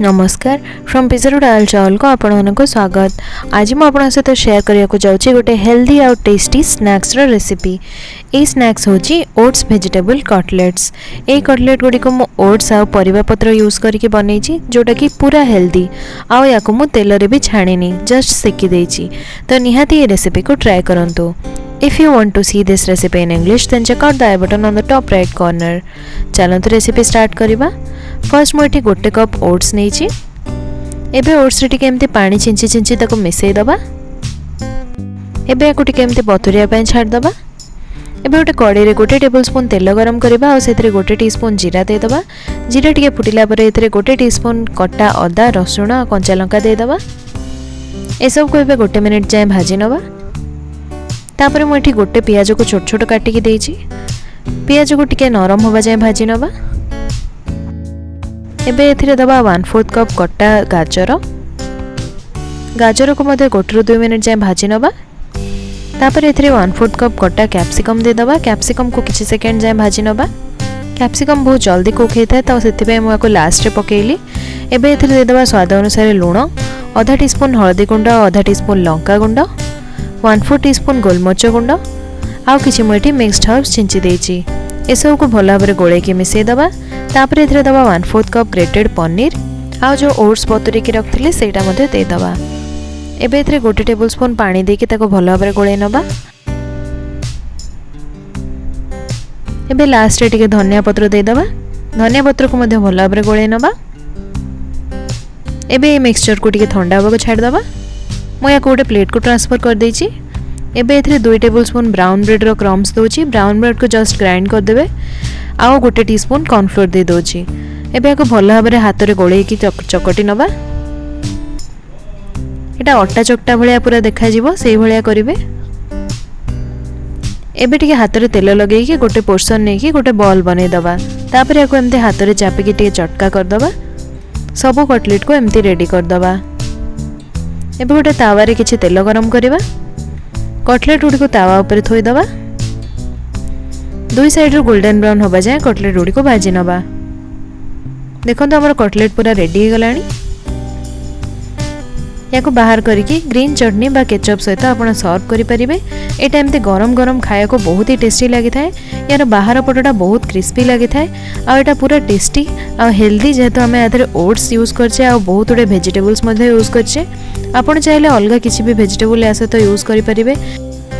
नमस्कार from pizza to डाल चावल को आपको स्वागत। आज मैं आपन सहित शेयर करिया को जाउची गोटे हेल्दी और टेस्टी स्नैक्स रो रेसिपी। ए स्नैक्स होची ओट्स वेजिटेबल कटलेट्स। ए कटलेट गुडी को मु ओट्स आ परिबा पत्र यूज करके बनैची जोटा कि पूरा हेल्दी आ याको मु तेल रे भी छाणीनी जस्ट सेकी देची। तो निहाती ए रेसिपी को ट्राई करंतु। If you want to see this recipe in English, then check out the I button on the top right corner. चलो तो रेसिपी स्टार्ट करिबा। फर्स्ट मुठी गोटे कप ओट्स नेची। एबे ओट्स रे टिके एमती पानी छिंची छिंची ताको मिसई दबा। एबे याको टिके एमती बतुरिया पय छाड़ दबा। एबे गोटे कड़ाई रे गोटे टेबलस्पून तेल गरम करिबा और सेतरे गोटे टीस्पून जीरा दे दबा। जीरा टिके फुटिला परे एतरे गोटे टीस्पून कटा अदा रसुण और कंचा लंका दे दबा। ए सब को एबे गोटे मिनिट जाय भाजी नबा। तापर मुझे गोटे पियाज को छोट छोट काटिकी देइछि। पियाज को टिके नरम होबा जाय भाजी नबा। एबे एथिरे दबा 1/4 कप कटा गाजर। गाजर को मध्य गोटे 2 मिनिट जाय भाजी नबा। तापर एथिरे 1/4 कप कटा कैप्सिकम दे दबा। कैप्सिकम को किछि सेकेंड जाय भाजी नबा। कैप्सिकम बहुत जल्दी कुक होता है तो सेतिबे मु याको लास्ट रे पकेइली। एबे एथिरे दे दबा स्वाद अनुसार लूण, आधा टीस्पून हळदी गुंड, आधा टीस्पून लंका गुंड, 1/4 टीस्पून गोलमरिच गुंड आउ किछि मुठी मिक्स्ड हर्ब्स छिंची देछि। ए सब को भला भाबरे गोळे के मिसै दबा। तापर एथिरे दबा 1/4 कप ग्रेटेड पनीर आउ जो ओट्स बतुरी के रखथिले सेटा मध्ये दे दबा। एबे एथिरे गोटे टेबलस्पून पानी दे के ताको भला भाबरे गोळे नबा। एबे लास्ट रे टिके धनिया पत्र दे दबा। धनिया पत्र को मध्ये भला भाबरे गोळे नबा। एबे ए मिक्सचर को टिके ठंडा होबा को छाड़ दबा। मैं या गोटे प्लेट को ट्रांसफर कर देछि। एबे एथिरे 2 टेबलस्पून ब्राउन ब्रेड रो क्रम्स दोछि। ब्राउन ब्रेड को जस्ट ग्राइंड कर देबे। आउ गोटे टीस्पून कॉर्नफ्लोर दे दोछि। एबे याको भल भाबरे हाथ रे गोळेई की चकटी नबा। एटा अट्टा चकटा भलिया पूरा देखा जिवो सेही भलिया करिवे। एबे टिके हाथ रे तेल लगेई के गोटे पोर्शन नै की गोटे बॉल बनै दबा। तापर याको एमते हाथ रे चापी के टिके चटका कर दबा। सब कटलेट को एमती रेडी कर दबा। एबे गोटे तावा रे किछि तेल गरम करिबा। कटलेट गुडी को तावा ऊपर थोई दबा। दुई साइड रो गोल्डन ब्राउन होबा जाय कटलेट गुडी को भाजी नबा। देखंतु हमर कटलेट पूरा रेडी हे गलानी। याको बाहर करिकि ग्रीन चटनी बा केचप सहित आपण सर्व करि परिबे। ए टाइम ते गरम गरम खाया को बहुत ही टेस्टी लागि थाए। यार बाहर पटटा बहुत क्रिस्पी लागि थाए आ एटा पूरा टेस्टी आ हेल्दी जेहेतु हमें आधरे ओट्स यूज करछे आ बहुत उडे वेजिटेबल्स मध्ये यूज करछे। आपण चाहिले अलगा किछि भी वेजिटेबल यासे तो यूज करि परिबे।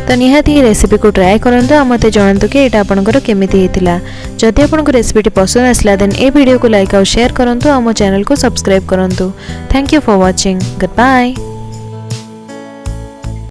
तो निहाती रेसिपी को ट्राई करंतु आ मते जणांतु कि एटा आपनकर केमिति हेतिला। जदि आपनको रेसिपीटी पसंद आसला देन ए वीडियो को लाइक और शेयर करंतु आ मो चैनल को सब्सक्राइब करंतु। Thank you for watching. Good bye.